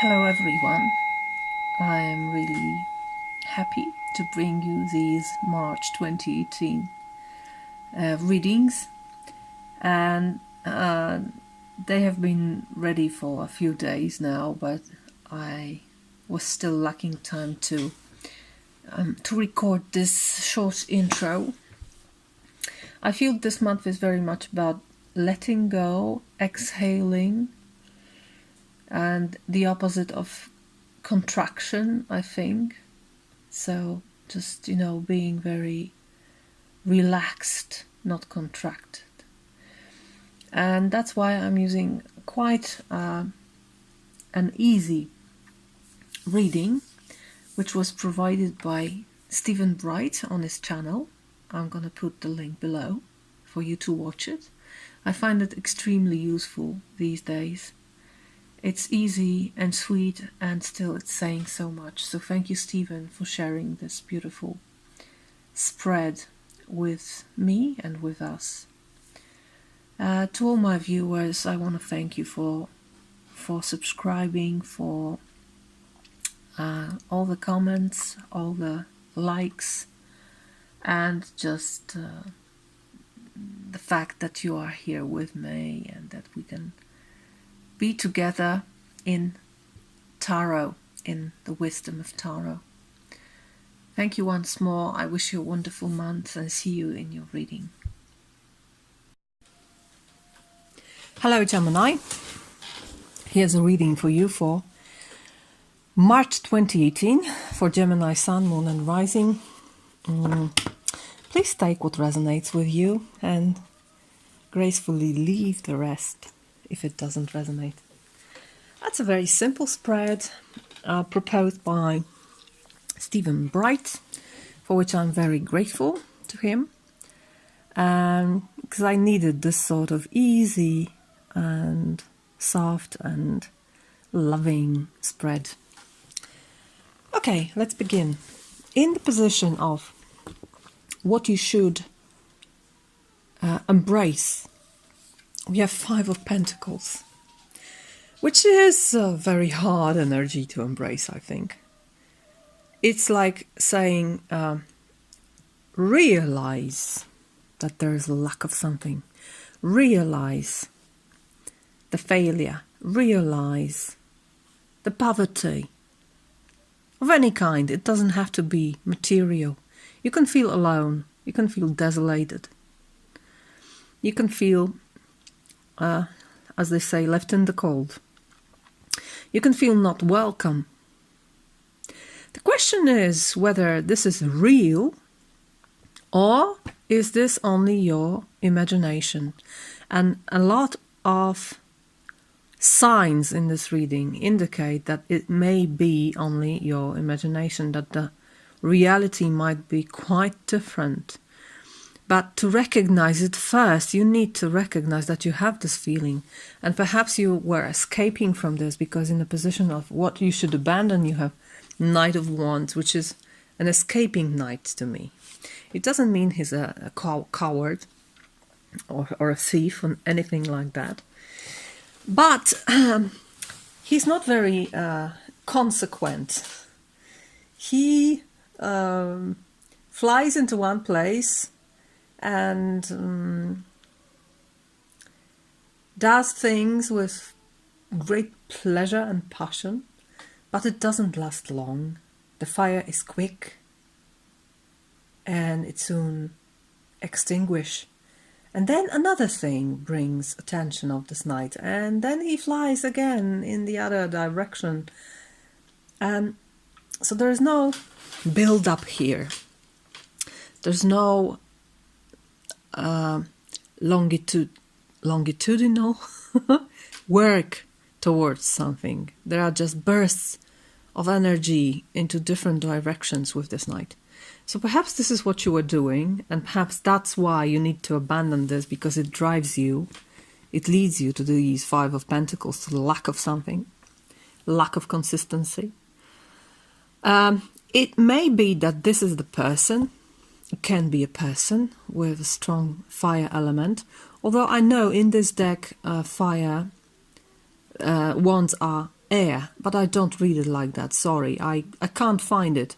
Hello everyone, I am really happy to bring you these March 2018 readings, and they have been ready for a few days now, but I was still lacking time to record this short intro. I feel this month is very much about letting go, exhaling, and the opposite of contraction, I think. So just, being very relaxed, not contracted. And that's why I'm using quite an easy reading, which was provided by Stephen Bright on his channel. I'm going to put the link below for you to watch it. I find it extremely useful these days. It's easy and sweet, and still it's saying so much. So thank you, Stephen, for sharing this beautiful spread with me and with us. To all my viewers, I want to thank you for subscribing, for all the comments, all the likes, and just the fact that you are here with me and that we can be together in tarot, in the wisdom of tarot. Thank you once more. I wish you a wonderful month and see you in your reading. Hello Gemini. Here's a reading for you for March 2018 for Gemini Sun, Moon and Rising. Please take what resonates with you and gracefully leave the rest if it doesn't resonate. That's a very simple spread proposed by Stephen Bright, for which I'm very grateful to him, because I needed this sort of easy and soft and loving spread. Okay, let's begin. In the position of what you should embrace, we have Five of Pentacles, which is a very hard energy to embrace, I think. It's like saying, realize that there is a lack of something. Realize the failure. Realize the poverty of any kind. It doesn't have to be material. You can feel alone. You can feel desolated. You can feel as they say, left in the cold. You can feel not welcome. The question is whether this is real or is this only your imagination. And a lot of signs in this reading indicate that it may be only your imagination, that the reality might be quite different. But to recognize it first, you need to recognize that you have this feeling. And perhaps you were escaping from this because in the position of what you should abandon, you have Knight of Wands, which is an escaping knight to me. It doesn't mean he's a coward or a thief or anything like that. But he's not very consequent. He flies into one place and does things with great pleasure and passion, but it doesn't last long. The fire is quick and it soon extinguishes. And then another thing brings attention of this knight, and then he flies again in the other direction. So there is no build-up here. There's no longitudinal work towards something. There are just bursts of energy into different directions with this knight. So perhaps this is what you were doing, and perhaps that's why you need to abandon this, because it drives you, it leads you to these Five of Pentacles, to the lack of something, lack of consistency. It may be that this is the person. It can be a person with a strong fire element, although I know in this deck fire wands are air, but I don't read it like that. Sorry, I can't find it.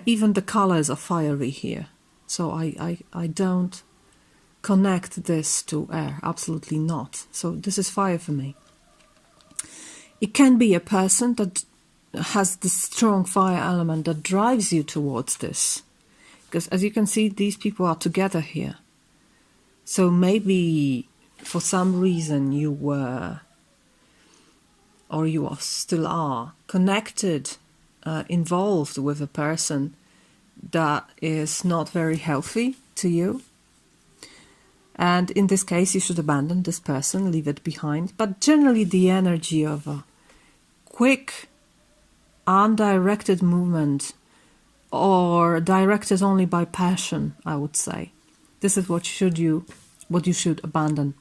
Even the colors are fiery here. So I don't connect this to air. Absolutely not. So this is fire for me. It can be a person that has this strong fire element that drives you towards this. Because as you can see, these people are together here. So maybe for some reason you were, or you still are, connected, involved with a person that is not very healthy to you. And in this case, you should abandon this person, leave it behind. But generally the energy of a quick, undirected movement, or directed only by passion, I would say. This is what you should abandon.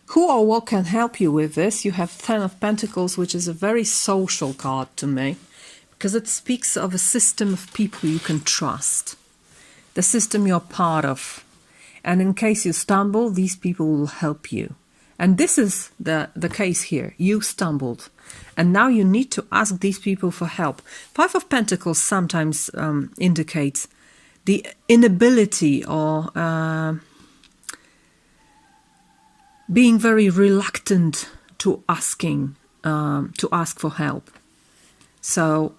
Who or what can help you with this? You have 10 of Pentacles, which is a very social card to me, because it speaks of a system of people you can trust, the system you're part of. And in case you stumble, these people will help you. And this is the case here. You stumbled. And now you need to ask these people for help. 5 of Pentacles sometimes indicates the inability or being very reluctant to ask for help. So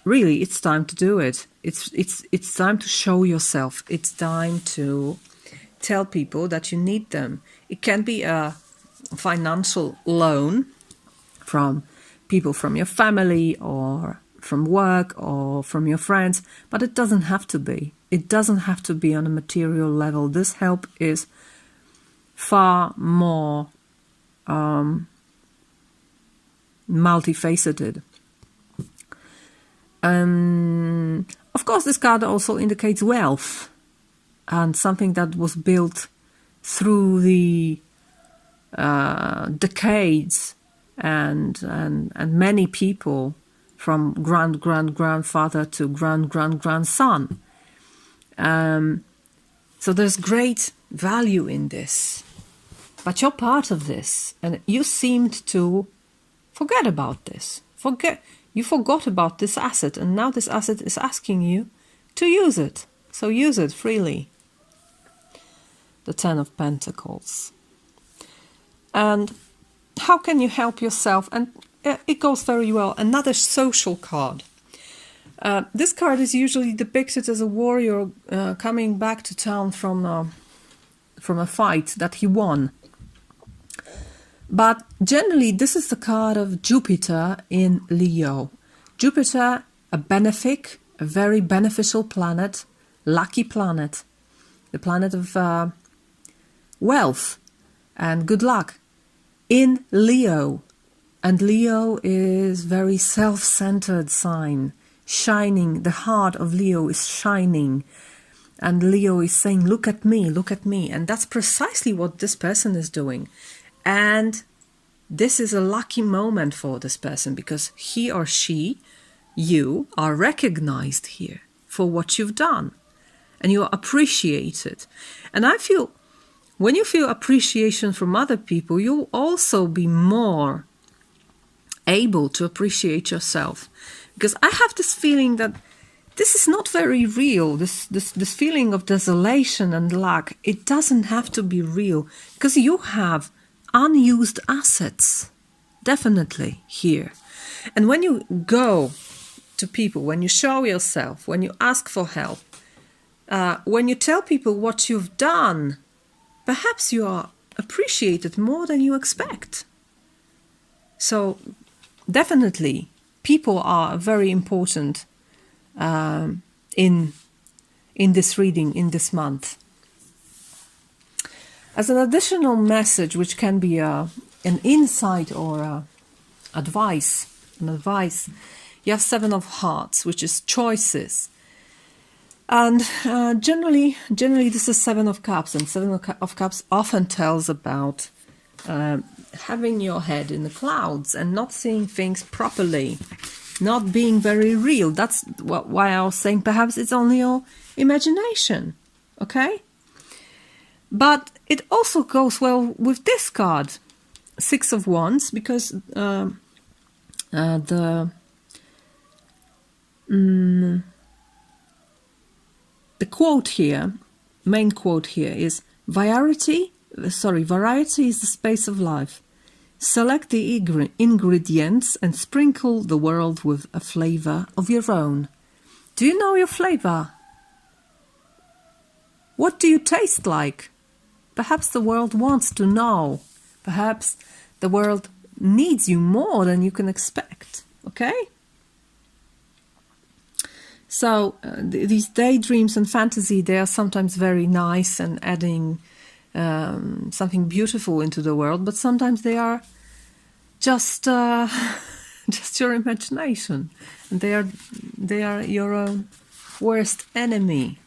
really, it's time to do it. It's time to show yourself. It's time to tell people that you need them. It can be a financial loan from people from your family or from work or from your friends, but it doesn't have to be. It doesn't have to be on a material level. This help is far more multifaceted. Of course, this card also indicates wealth and something that was built through the decades and many people, from grandfather to grandson. So there's great value in this, but you're part of this, and you seemed to forget about this. You forgot about this asset, and now this asset is asking you to use it. So use it freely. The 10 of Pentacles. And how can you help yourself? And it goes very well. Another social card. This card is usually depicted as a warrior coming back to town from a fight that he won. But generally, this is the card of Jupiter in Leo. Jupiter, a benefic, a very beneficial planet, lucky planet, the planet of wealth and good luck in Leo. And Leo is very self-centered sign, shining. The heart of Leo is shining. And Leo is saying, look at me, look at me. And that's precisely what this person is doing. And this is a lucky moment for this person, because he or she, you, are recognized here for what you've done. And you are appreciated. And I feel, when you feel appreciation from other people, you'll also be more able to appreciate yourself. Because I have this feeling that this is not very real. This feeling of desolation and lack, it doesn't have to be real. Because you have unused assets, definitely here. And when you go to people, when you show yourself, when you ask for help, when you tell people what you've done, perhaps you are appreciated more than you expect. So definitely, people are very important in this reading, in this month. As an additional message, which can be an insight or advice, you have 7 of Hearts, which is choices. And generally this is 7 of Cups, and 7 of Cups often tells about having your head in the clouds and not seeing things properly, not being very real. That's why I was saying perhaps it's only your imagination, okay? But it also goes well with this card, Six of Wands, because the quote here, main quote here is variety is the space of life. Select the ingredients and sprinkle the world with a flavor of your own. Do you know your flavor? What do you taste like? Perhaps the world wants to know. Perhaps the world needs you more than you can expect. Okay? So these daydreams and fantasy, they are sometimes very nice and adding something beautiful into the world, but sometimes they are just just your imagination, and they are your own worst enemy.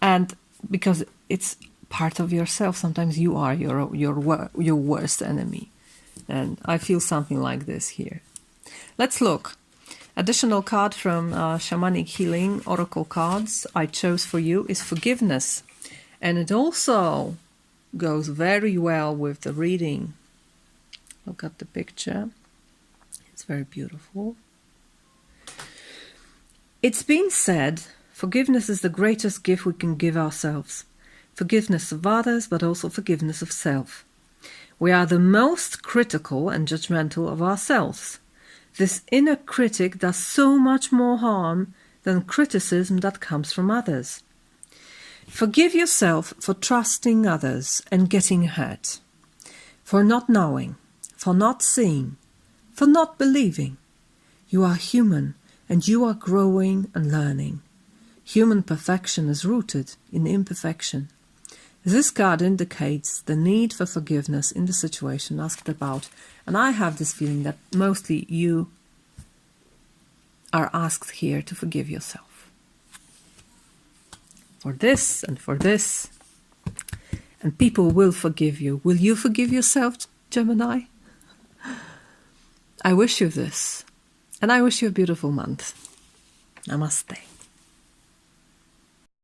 And because it's part of yourself, sometimes you are your worst enemy. And I feel something like this here. Let's look. Additional card from Shamanic Healing Oracle cards I chose for you is Forgiveness. And it also goes very well with the reading. Look at the picture. It's very beautiful. It's been said, forgiveness is the greatest gift we can give ourselves. Forgiveness of others, but also forgiveness of self. We are the most critical and judgmental of ourselves. This inner critic does so much more harm than criticism that comes from others. Forgive yourself for trusting others and getting hurt, for not knowing, for not seeing, for not believing. You are human and you are growing and learning. Human perfection is rooted in imperfection. This card indicates the need for forgiveness in the situation asked about, and I have this feeling that mostly you are asked here to forgive yourself. For this and for this, and people will forgive you. Will you forgive yourself, Gemini? I wish you this, and I wish you a beautiful month. Namaste.